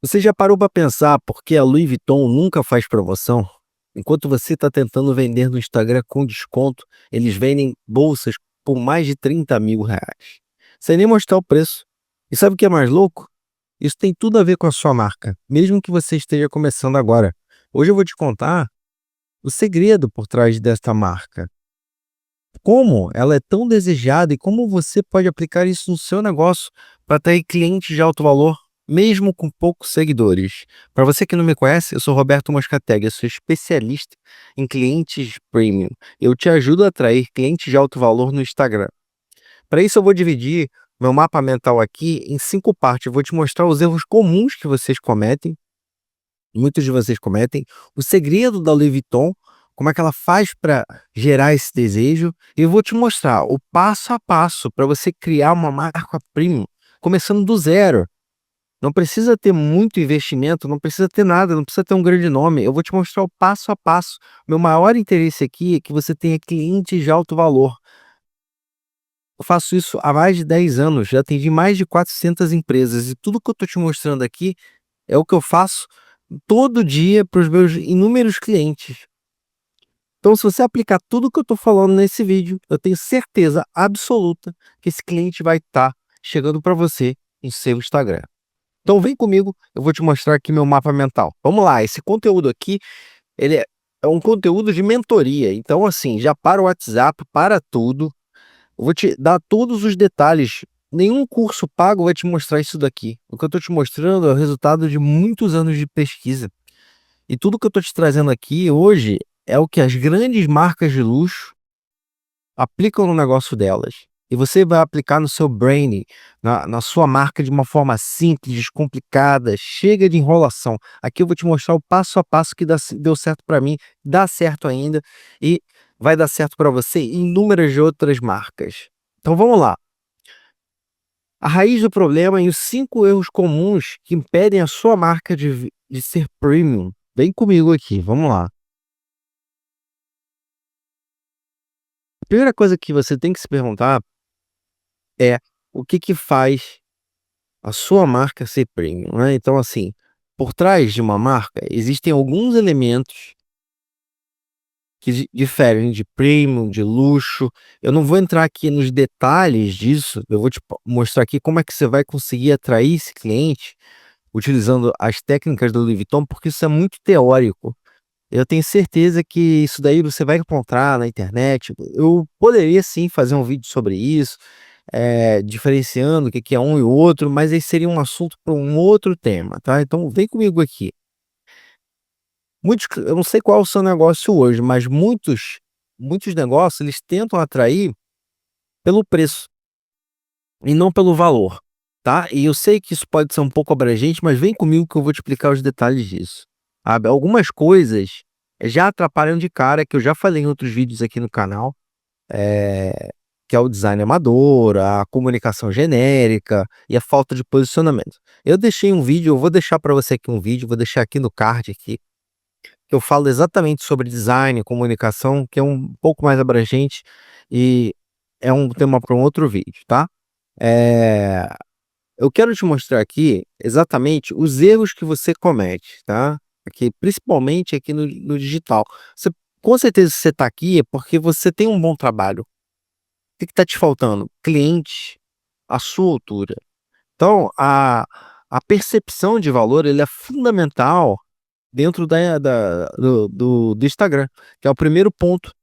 Você já parou para pensar por que a Louis Vuitton nunca faz promoção? Enquanto você está tentando vender no Instagram com desconto, eles vendem bolsas por mais de R$ 30.000, sem nem mostrar o preço. E sabe o que é mais louco? Isso tem tudo a ver com a sua marca, mesmo que você esteja começando agora. Hoje eu vou te contar o segredo por trás desta marca. Como ela é tão desejada e como você pode aplicar isso no seu negócio para atrair clientes de alto valor, mesmo com poucos seguidores. Para você que não me conhece, eu sou Roberto Moscatelli, eu sou especialista em clientes premium. Eu te ajudo a atrair clientes de alto valor no Instagram. Para isso, eu vou dividir meu mapa mental aqui em 5 partes. Eu vou te mostrar os erros comuns que vocês cometem, muitos de vocês cometem, o segredo da Louis Vuitton, como é que ela faz para gerar esse desejo, e eu vou te mostrar o passo a passo para você criar uma marca premium, começando do zero. Não precisa ter muito investimento, não precisa ter nada, não precisa ter um grande nome. Eu vou te mostrar o passo a passo. Meu maior interesse aqui é que você tenha clientes de alto valor. Eu faço isso há mais de 10 anos, já atendi mais de 400 empresas e tudo que eu estou te mostrando aqui é o que eu faço todo dia para os meus inúmeros clientes. Então, se você aplicar tudo que eu estou falando nesse vídeo, eu tenho certeza absoluta que esse cliente vai estar chegando para você em seu Instagram. Então, vem comigo, eu vou te mostrar aqui meu mapa mental. Vamos lá, esse conteúdo aqui, ele é um conteúdo de mentoria. Então, assim, já para o WhatsApp, para tudo. Eu vou te dar todos os detalhes. Nenhum curso pago vai te mostrar isso daqui. O que eu estou te mostrando é o resultado de muitos anos de pesquisa. E tudo que eu estou te trazendo aqui hoje é o que as grandes marcas de luxo aplicam no negócio delas. E você vai aplicar no seu branding, na sua marca de uma forma simples, descomplicada, chega de enrolação. Aqui eu vou te mostrar o passo a passo que deu certo para mim, dá certo ainda e vai dar certo para você e inúmeras de outras marcas. Então vamos lá. A raiz do problema e os 5 erros comuns que impedem a sua marca de ser premium. Vem comigo aqui, vamos lá. A primeira coisa que você tem que se perguntar é o que que faz a sua marca ser premium, né? Então, assim, por trás de uma marca existem alguns elementos que diferem de premium, de luxo. Eu não vou entrar aqui nos detalhes disso, eu vou te mostrar aqui como é que você vai conseguir atrair esse cliente utilizando as técnicas do Louis Vuitton, porque isso é muito teórico. Eu tenho certeza que isso daí você vai encontrar na internet. Eu poderia sim fazer um vídeo sobre isso, diferenciando o que que é um e o outro, mas aí seria um assunto para um outro tema, tá? Então vem comigo aqui. Eu não sei qual é o seu negócio hoje, mas muitos negócios eles tentam atrair pelo preço e não pelo valor, tá? E eu sei que isso pode ser um pouco abrangente, mas vem comigo que eu vou te explicar os detalhes disso. Sabe? Algumas coisas já atrapalham de cara, que eu já falei em outros vídeos aqui no canal, que é o design amador, a comunicação genérica e a falta de posicionamento. Eu deixei um vídeo, eu vou deixar para você aqui um vídeo, vou deixar aqui no card aqui, que eu falo exatamente sobre design, comunicação, que é um pouco mais abrangente e é um tema para um outro vídeo, tá? Eh, eu quero te mostrar aqui exatamente os erros que você comete, tá? Aqui, principalmente aqui no digital. Você, com certeza, você está aqui é porque você tem um bom trabalho. O que está te faltando? Cliente à sua altura. Então, a percepção de valor ele é fundamental dentro do Instagram, que é o primeiro ponto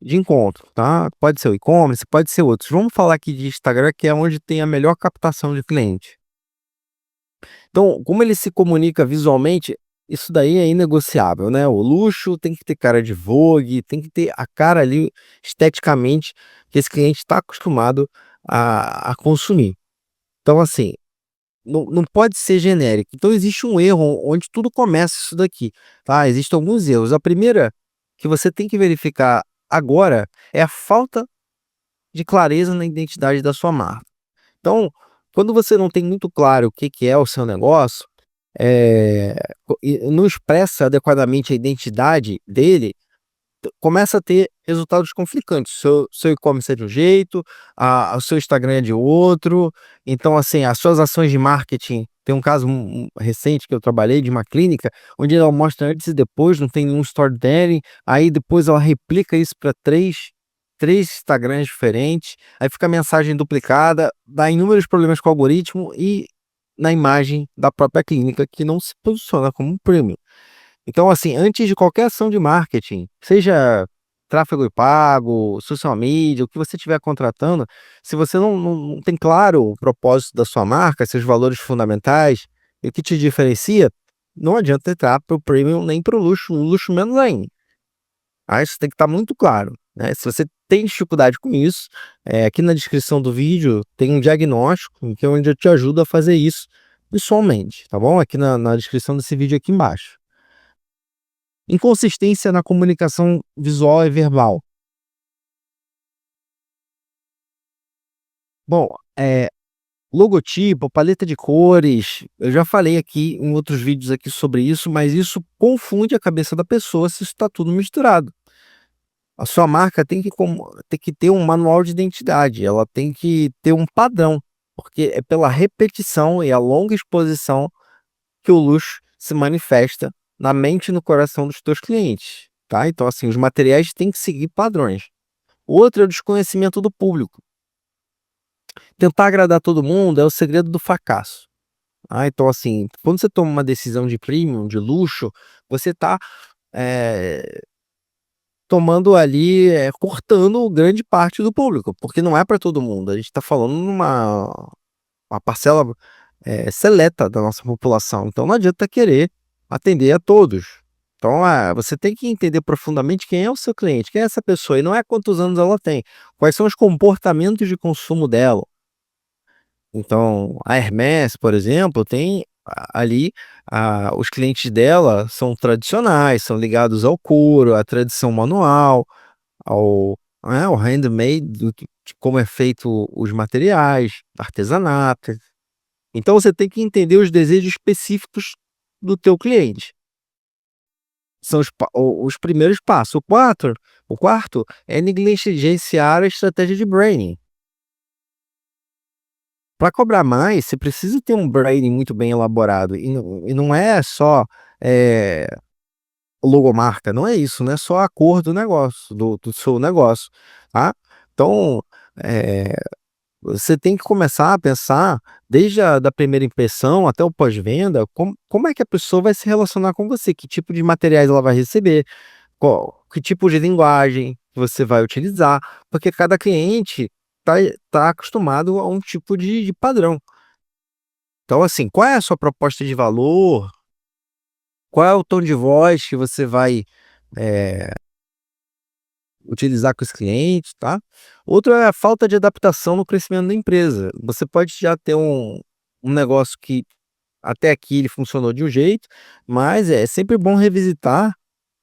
de encontro, tá? Pode ser o e-commerce, pode ser outros. Vamos falar aqui de Instagram, que é onde tem a melhor captação de cliente. Então, como ele se comunica visualmente, isso daí é inegociável, né? O luxo tem que ter cara de Vogue, tem que ter a cara ali esteticamente que esse cliente está acostumado a consumir. Então, assim, não pode ser genérico. Então, existe um erro onde tudo começa isso daqui, tá? Existem alguns erros. A primeira que você tem que verificar agora é a falta de clareza na identidade da sua marca. Então, quando você não tem muito claro o que que é o seu negócio, eh, e não expressa adequadamente a identidade dele, começa a ter resultados conflitantes. Seu e-commerce é de um jeito, o seu Instagram é de outro, então, assim, as suas ações de marketing tem um caso recente que eu trabalhei de uma clínica, onde ela mostra antes e depois, não tem nenhum storytelling, aí depois ela replica isso para três Instagrams diferentes, aí fica a mensagem duplicada, dá inúmeros problemas com o algoritmo e na imagem da própria clínica, que não se posiciona como um premium. Então, assim, antes de qualquer ação de marketing, seja tráfego pago, social media, o que você estiver contratando, se você não tem claro o propósito da sua marca, seus valores fundamentais, e o que te diferencia, não adianta entrar para o premium nem para o luxo menos ainda. Aí isso tem que estar muito claro, né? Se você tem dificuldade com isso, aqui na descrição do vídeo tem um diagnóstico, que é onde eu te ajudo a fazer isso pessoalmente, tá bom? Aqui na descrição desse vídeo aqui embaixo. Inconsistência na comunicação visual e verbal. Bom, logotipo, paleta de cores, eu já falei aqui em outros vídeos aqui sobre isso, mas isso confunde a cabeça da pessoa se está tudo misturado. A sua marca tem que ter um manual de identidade, ela tem que ter um padrão, porque é pela repetição e a longa exposição que o luxo se manifesta na mente e no coração dos teus clientes, tá? Então, assim, os materiais têm que seguir padrões. Outro é o desconhecimento do público. Tentar agradar todo mundo é o segredo do fracasso. Então, assim, quando você toma uma decisão de premium, de luxo, você está tomando ali, cortando grande parte do público, porque não é para todo mundo. A gente está falando numa uma parcela seleta da nossa população. Então, não adianta querer atender a todos. Então, você tem que entender profundamente quem é o seu cliente, quem é essa pessoa, e não é quantos anos ela tem, quais são os comportamentos de consumo dela. Então, a Hermès, por exemplo, tem ali, os clientes dela são tradicionais, são ligados ao couro, à tradição manual, ao handmade, de como é feito os materiais, artesanato. Então você tem que entender os desejos específicos do teu cliente. São os primeiros passos. O quarto é negligenciar a estratégia de branding. Para cobrar mais, você precisa ter um branding muito bem elaborado, e não é só, eh, logomarca, não é isso, não é só a cor do negócio, do seu negócio, tá. Então, eh, você tem que começar a pensar desde a da primeira impressão até o pós-venda, como é que a pessoa vai se relacionar com você, que tipo de materiais ela vai receber, que tipo de linguagem você vai utilizar, porque cada cliente tá tá acostumado a um tipo de padrão. Então, assim, qual é a sua proposta de valor? Qual é o tom de voz que você vai, eh, utilizar com os clientes, tá? Outro é a falta de adaptação no crescimento da empresa. Você pode já ter um negócio que até aqui ele funcionou de um jeito, mas é sempre bom revisitar,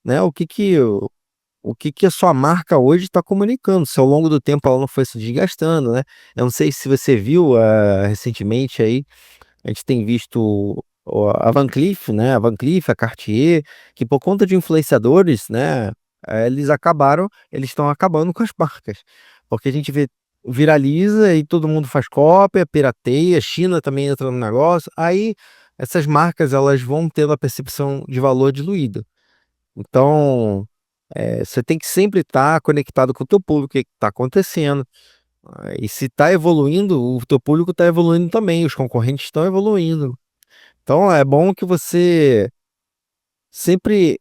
né, o que que a sua marca hoje está comunicando, se ao longo do tempo ela não foi se desgastando, né. Eu não sei se você viu, recentemente aí, a gente tem visto a Van Cleef, né, a Van Cleef, a Cartier, que por conta de influenciadores, né, eles estão acabando com as marcas, porque a gente viraliza e todo mundo faz cópia, pirateia, China também entra no negócio, aí essas marcas elas vão tendo a percepção de valor diluída. Então, você tem que sempre estar conectado com o teu público, o que está acontecendo, e se está evoluindo, o teu público está evoluindo também, os concorrentes estão evoluindo. Então é bom que você sempre,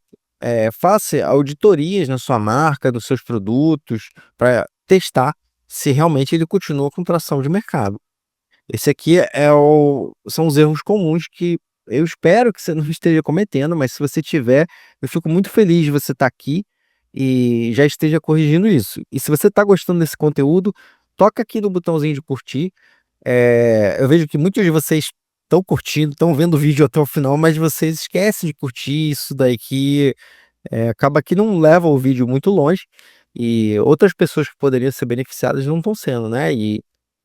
faça auditorias na sua marca, nos seus produtos, para testar se realmente ele continua com tração de mercado. Esse aqui são os erros comuns que eu espero que você não esteja cometendo, mas se você tiver, eu fico muito feliz de você estar aqui e já esteja corrigindo isso. E se você está gostando desse conteúdo, toca aqui no botãozinho de curtir. Eu vejo que muitos de vocês estão curtindo, estão vendo o vídeo até o final, mas vocês esquecem de curtir isso daí que, acaba que não leva o vídeo muito longe, e outras pessoas que poderiam ser beneficiadas não estão sendo, né,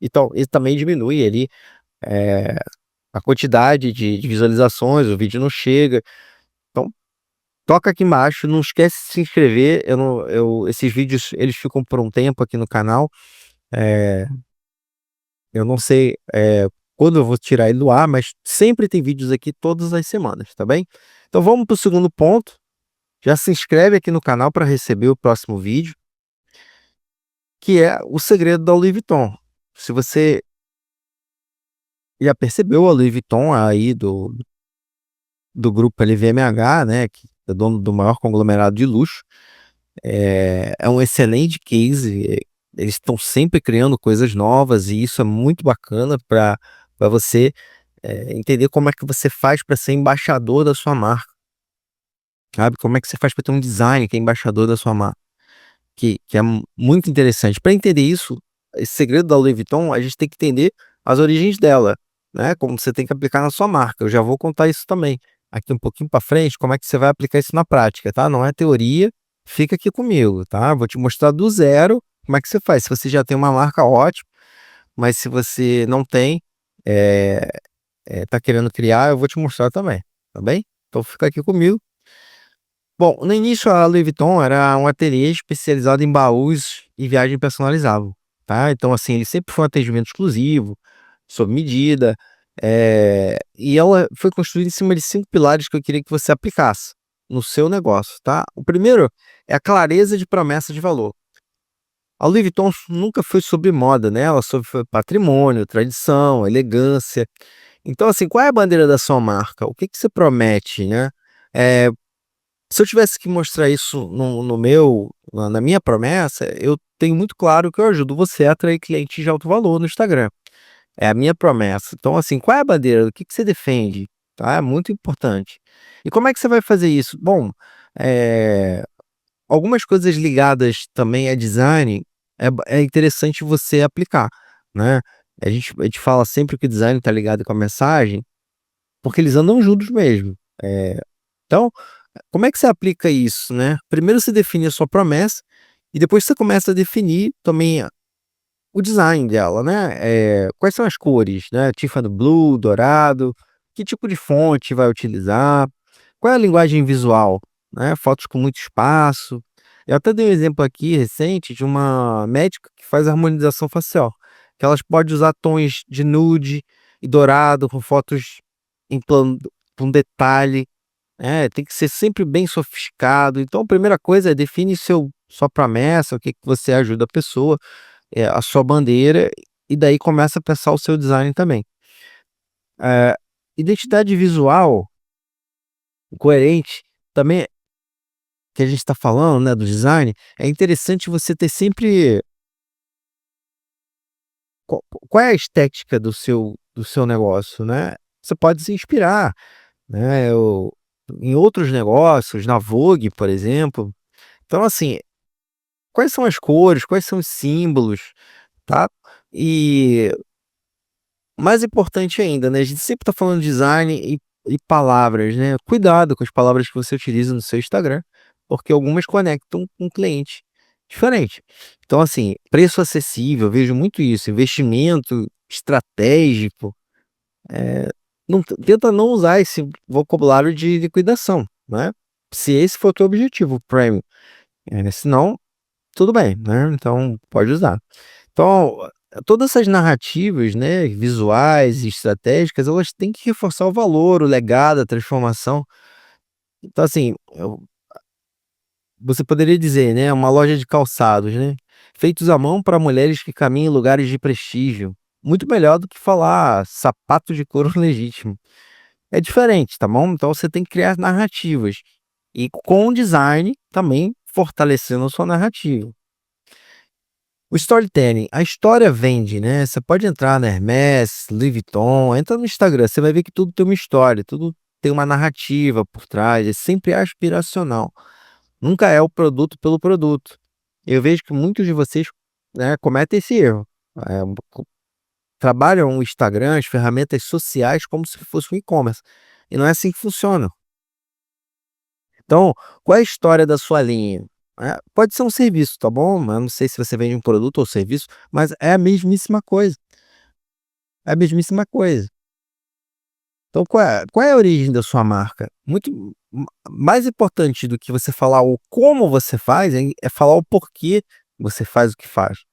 então isso também diminui ali, eh, a quantidade de visualizações, o vídeo não chega. Então toca aqui embaixo, não esquece de se inscrever, eu não eu esses vídeos eles ficam por um tempo aqui no canal, eh, eu não sei, quando eu vou tirar ele do ar, mas sempre tem vídeos aqui todas as semanas, tá bem? Então vamos para o segundo ponto. Já se inscreve aqui no canal para receber o próximo vídeo, que é o segredo da Louis Vuitton. Se você já percebeu, a Louis Vuitton aí do grupo LVMH, né, que é dono do maior conglomerado de luxo, é um excelente case. Eles estão sempre criando coisas novas e isso é muito bacana para você entender como é que você faz para ser embaixador da sua marca, sabe? Como é que você faz para ter um design que é embaixador da sua marca, que é muito interessante. Para entender isso, esse segredo da Louis Vuitton, a gente tem que entender as origens dela, né? Como você tem que aplicar na sua marca. Eu já vou contar isso também aqui um pouquinho para frente, como é que você vai aplicar isso na prática, tá? Não é teoria, fica aqui comigo, tá? Vou te mostrar do zero como é que você faz. Se você já tem uma marca, ótimo, mas se você não tem, eh tá querendo criar, eu vou te mostrar também, tá bem? Então fica aqui comigo. Bom, no início a Louis Vuitton era um ateliê especializado em baús e viagem personalizável, tá? Então, assim, ele sempre foi um atendimento exclusivo, sob medida, e ela foi construída em cima de 5 pilares que eu queria que você aplicasse no seu negócio, tá? O primeiro é a clareza de promessa de valor. A Louis Vuitton nunca foi sobre moda, né? Ela foi patrimônio, tradição, elegância. Então, assim, qual é a bandeira da sua marca? O que que você promete, né? Eh, Se eu tivesse que mostrar isso na minha promessa, eu tenho muito claro que eu ajudo você a atrair clientes de alto valor no Instagram. É a minha promessa. Então, assim, qual é a bandeira? O que que você defende? Tá? É muito importante. E como é que você vai fazer isso? Bom, eh, algumas coisas ligadas também a design é interessante você aplicar, né? A gente fala sempre que o design está ligado com a mensagem, porque eles andam juntos mesmo. Então, como é que você aplica isso, né? Primeiro você define a sua promessa e depois você começa a definir também o design dela, né? Quais são as cores, né? Tiffany blue, dourado, que tipo de fonte vai utilizar, qual é a linguagem visual, né? Fotos com muito espaço. Eu até dei um exemplo aqui recente de uma médica que faz harmonização facial, que elas podem usar tons de nude e dourado com fotos em plano com detalhe, tem que ser sempre bem sofisticado. Então a primeira coisa é define sua promessa, o que que você ajuda a pessoa, a sua bandeira, e daí começa a pensar o seu design também. Eh, Identidade visual coerente também que a gente está falando, né, do design, é interessante você ter sempre qual é a estética do seu negócio, né. Você pode se inspirar, né, em outros negócios, na Vogue, por exemplo. Então assim, quais são as cores, quais são os símbolos, tá. E mais importante ainda, né, a gente sempre está falando de design e palavras, né. Cuidado com as palavras que você utiliza no seu Instagram, porque algumas conectam com um cliente diferente. Então, assim, preço acessível, eu vejo muito isso, investimento estratégico, não tenta não usar esse vocabulário de liquidação, né. Se esse for o teu objetivo, premium, senão tudo bem, né, então pode usar. Então, todas essas narrativas, né, visuais e estratégicas, elas têm que reforçar o valor, o legado, a transformação. Então, assim, você poderia dizer, né, uma loja de calçados, né, feitos à mão para mulheres que caminham em lugares de prestígio. Muito melhor do que falar sapato de couro legítimo. É diferente, tá bom? Então você tem que criar narrativas. E com o design também fortalecendo a sua narrativa. O storytelling, a história vende, né, você pode entrar na Hermès, Louis Vuitton, entra no Instagram, você vai ver que tudo tem uma história, tudo tem uma narrativa por trás, é sempre aspiracional, nunca é o produto pelo produto. Eu vejo que muitos de vocês, né, cometem esse erro, eh, co trabalham o Instagram, as ferramentas sociais como se fosse um e-commerce, e não é assim que funciona. Então, qual é a história da sua linha? Pode ser um serviço, tá bom? Mas eu não sei se você vende um produto ou serviço, mas é a mesmíssima coisa, é a mesmíssima coisa. Então qual é a origem da sua marca? Muito mais importante do que você falar o como você faz, é falar o porquê você faz o que faz.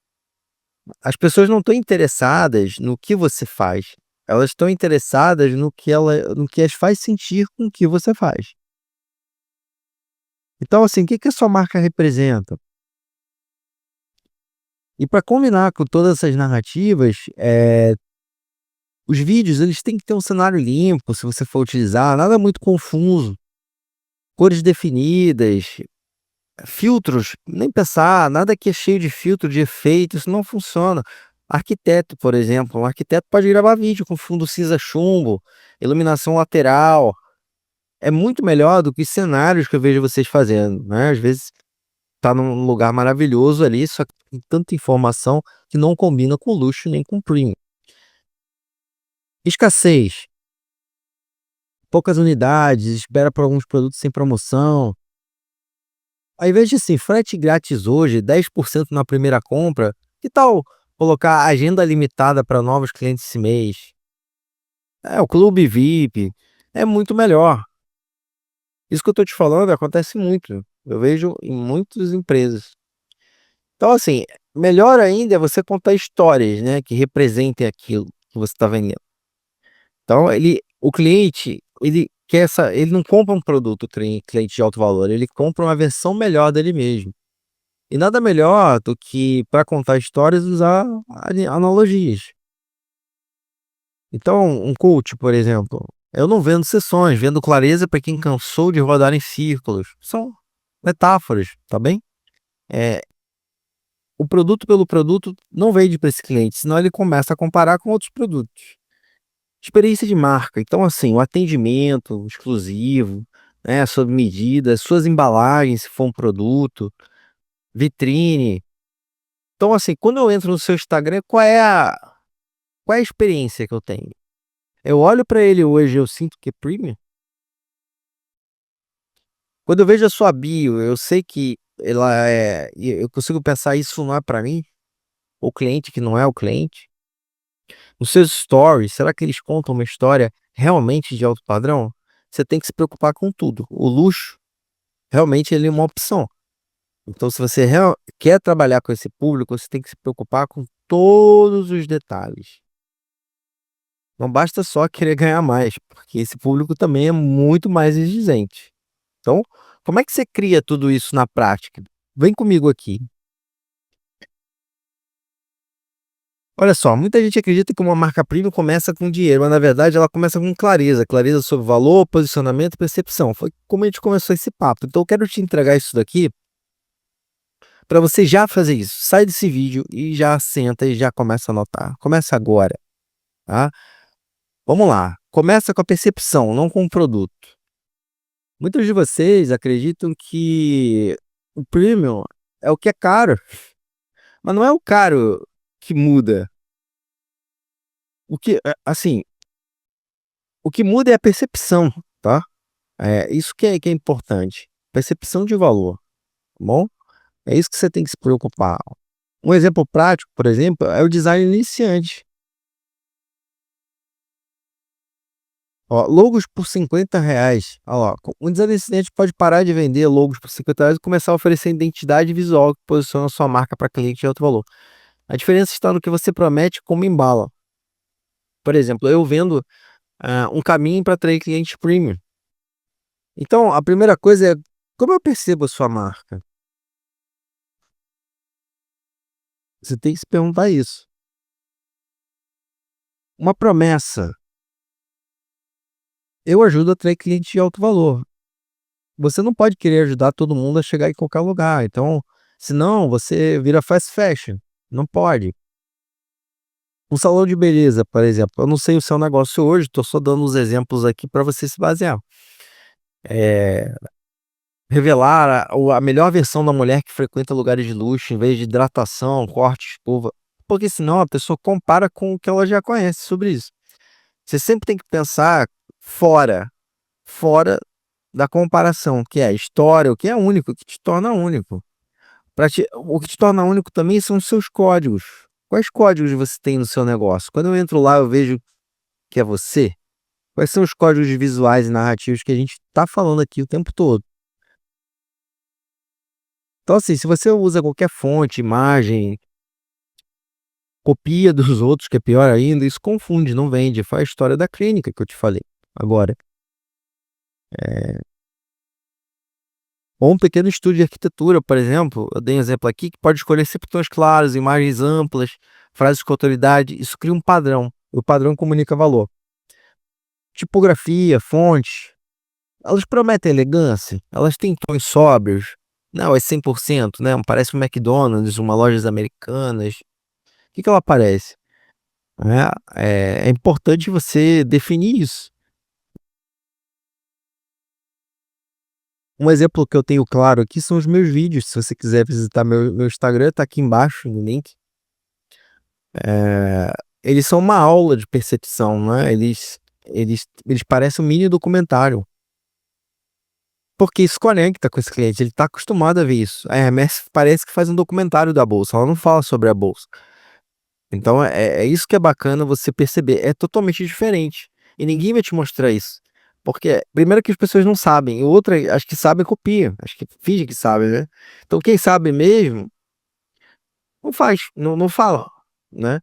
As pessoas não estão interessadas no que você faz, Elas estão interessadas no que as faz sentir com o que você faz. Então, assim, o que que a sua marca representa? E para combinar com todas essas narrativas, os vídeos eles têm que ter um cenário limpo, se você for utilizar, nada muito confuso, cores definidas, filtros, nem pensar, nada que é cheio de filtro, de efeito, isso não funciona. Arquiteto, por exemplo, um arquiteto pode gravar vídeo com fundo cinza chumbo, iluminação lateral, é muito melhor do que cenários que eu vejo vocês fazendo, né, às vezes tá num lugar maravilhoso ali, só que tem tanta informação que não combina com luxo nem com premium. Escassez, poucas unidades, espera por alguns produtos sem promoção. Ao invés de assim, frete grátis hoje, 10% na primeira compra, que tal colocar agenda limitada para novos clientes esse mês? É, o Clube VIP, é muito melhor. Isso que eu tô te falando acontece muito, eu vejo em muitas empresas. Então assim, melhor ainda é você contar histórias, né, que representem aquilo que você está vendendo. Então o cliente, ele não compra um produto cliente de alto valor, ele compra uma versão melhor dele mesmo. E nada melhor do que para contar histórias usar analogias. Então, um coach, por exemplo, eu não vendo sessões, vendo clareza para quem cansou de rodar em círculos. São metáforas, tá bem? É, o produto pelo produto não vende para esse cliente, senão ele começa a comparar com outros produtos. Experiência de marca. Então, assim, o atendimento exclusivo, né, sob medida, suas embalagens, se for um produto, vitrine. Então, assim, quando eu entro no seu Instagram, qual é a experiência que eu tenho? Eu olho para ele hoje, eu sinto que é premium? Quando eu vejo a sua bio, eu sei que ela eu consigo pensar isso não é para mim? O cliente que não é o cliente? Os seus stories, será que eles contam uma história realmente de alto padrão? Você tem que se preocupar com tudo. O luxo, realmente, ele é uma opção. Então, se você quer trabalhar com esse público, você tem que se preocupar com todos os detalhes. Não basta só querer ganhar mais, porque esse público também é muito mais exigente. Então, como é que você cria tudo isso na prática? Vem comigo aqui. Olha só, muita gente acredita que uma marca premium começa com dinheiro, mas na verdade ela começa com clareza, clareza sobre valor, posicionamento e percepção. Foi como a gente começou esse papo. Então eu quero te entregar isso daqui para você já fazer isso. Sai desse vídeo e já senta e já começa a anotar. Começa agora, tá? Vamos lá. Começa com a percepção, não com o produto. Muitos de vocês acreditam que o premium é o que é caro, mas não é o caro que muda. Assim, o que muda é a percepção, tá? É isso que é importante. Percepção de valor, tá bom? É isso que você tem que se preocupar. Um exemplo prático, por exemplo, é o design iniciante. Ó, logos por R$ 50. Ó lá, um design iniciante pode parar de vender logos por R$ 50 e começar a oferecer identidade visual que posiciona a sua marca para cliente de alto valor. A diferença está no que você promete e como embala. Por exemplo, eu vendo um caminho para atrair clientes premium. Então, a primeira coisa é como eu percebo a sua marca? Você tem que se perguntar isso. Uma promessa. Eu ajudo a atrair clientes de alto valor. Você não pode querer ajudar todo mundo a chegar em qualquer lugar. Então, senão você vira fast fashion. Não pode. Um salão de beleza, por exemplo. Eu não sei o seu negócio hoje, estou só dando os exemplos aqui para você se basear. É, revelar a melhor versão da mulher que frequenta lugares de luxo, em vez de hidratação, corte, escova. Porque senão a pessoa compara com o que ela já conhece sobre isso. Você sempre tem que pensar fora da comparação, que é a história, o que é único, o que te torna único. O que te torna único também são os seus códigos. Quais códigos você tem no seu negócio? Quando eu entro lá, eu vejo que é você. Quais são os códigos visuais e narrativos que a gente está falando aqui o tempo todo? Então, assim, se você usa qualquer fonte, imagem, copia dos outros, que é pior ainda, isso confunde, não vende. Foi a história da clínica que eu te falei agora. Ou um pequeno estudo de arquitetura, por exemplo, eu dei um exemplo aqui, que pode escolher sempre tons claros, imagens amplas, frases com autoridade, isso cria um padrão, o padrão comunica valor. Tipografia, fonte, elas prometem elegância, elas têm tons sóbrios, não, é 100%, né, parece um McDonald's, uma lojas americanas, o que que ela parece? Né? É importante você definir isso. Um exemplo que eu tenho claro aqui são os meus vídeos. Se você quiser visitar meu Instagram, tá aqui embaixo no link. Eles são uma aula de percepção, né? Eles parecem um mini documentário. Porque isso conecta com esse cliente, ele tá acostumado a ver isso. A Hermès parece que faz um documentário da bolsa, ela não fala sobre a bolsa. Então é isso que é bacana você perceber, é totalmente diferente. E ninguém vai te mostrar isso. Porque, primeiro que as pessoas não sabem, e outra, as que sabem copia, as que fingem que sabem, né? Então quem sabe mesmo, não faz, não fala, né?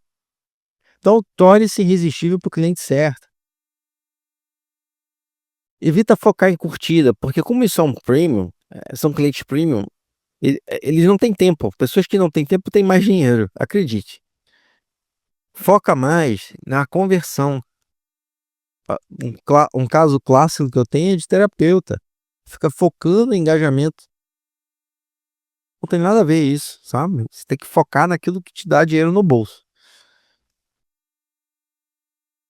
Então torne-se irresistível para o cliente certo. Evita focar em curtida, porque como isso é um premium, são clientes premium, eles não têm tempo. Pessoas que não têm tempo têm mais dinheiro, acredite. Foca mais na conversão. Um caso clássico que eu tenho é de terapeuta. Fica focando em engajamento. Não tem nada a ver isso, sabe? Você tem que focar naquilo que te dá dinheiro no bolso.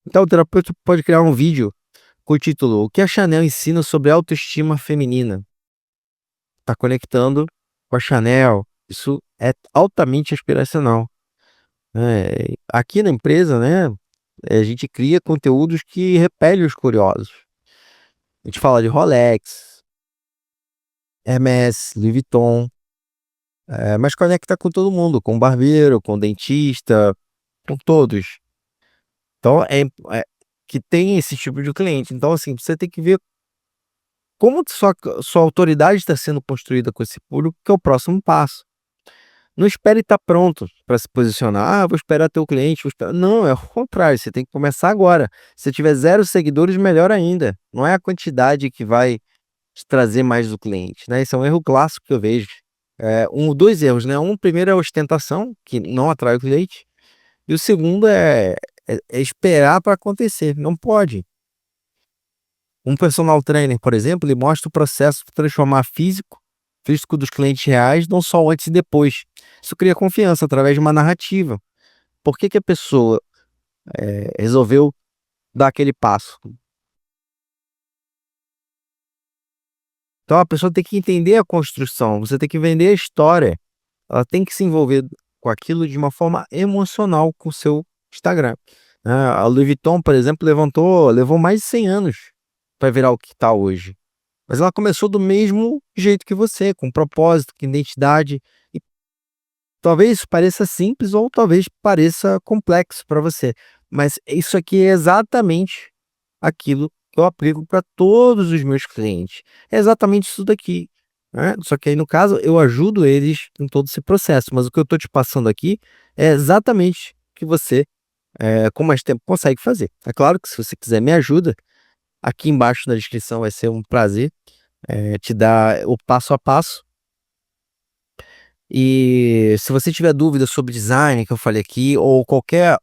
Então o terapeuta pode criar um vídeo com o título: O que a Chanel ensina sobre autoestima feminina? Tá conectando com a Chanel. Isso é altamente aspiracional. Aqui na empresa, né, a gente cria conteúdos que repelem os curiosos. A gente fala de Rolex, Hermès, Louis Vuitton, mas conecta com todo mundo, com o barbeiro, com o dentista, com todos. Então que tem esse tipo de cliente. Então, assim, você tem que ver como sua autoridade está sendo construída com esse público, que é o próximo passo. Não espere estar pronto para se posicionar. Vou esperar ter o cliente. Não, é o contrário. Você tem que começar agora. Se tiver 0 seguidores, melhor ainda. Não é a quantidade que vai te trazer mais do cliente, né? Esse é um erro clássico que eu vejo. Dois erros, né? Primeiro é a ostentação, que não atrai o cliente. E o segundo é esperar para acontecer. Não pode. Um personal trainer, por exemplo, ele mostra o processo de transformar físico dos clientes reais, não só antes e depois. Isso cria confiança através de uma narrativa. Por que que a pessoa resolveu dar aquele passo? Então a pessoa tem que entender a construção, você tem que vender a história. Ela tem que se envolver com aquilo de uma forma emocional com o seu Instagram. A Louis Vuitton, por exemplo, levou mais de 100 anos para virar o que está hoje. Mas ela começou do mesmo jeito que você, com propósito, com identidade. E talvez isso pareça simples ou talvez pareça complexo para você. Mas isso aqui é exatamente aquilo que eu aplico para todos os meus clientes. É exatamente isso daqui, né? Só que aí, no caso, eu ajudo eles em todo esse processo. Mas o que eu estou te passando aqui é exatamente o que você, com mais tempo, consegue fazer. É claro que se você quiser me ajuda, aqui embaixo na descrição vai ser um prazer te dar o passo a passo. E se você tiver dúvidas sobre design que eu falei aqui ou qualquer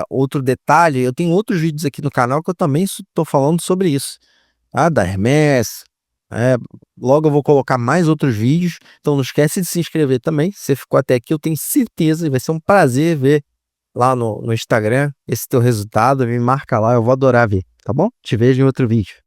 outro detalhe, eu tenho outros vídeos aqui no canal que eu também estou falando sobre isso, tá? Da Hermès, logo eu vou colocar mais outros vídeos, então não esquece de se inscrever também. Se você ficou até aqui, eu tenho certeza, vai ser um prazer ver lá no Instagram esse teu resultado, me marca lá, eu vou adorar ver, tá bom? Te vejo em outro vídeo.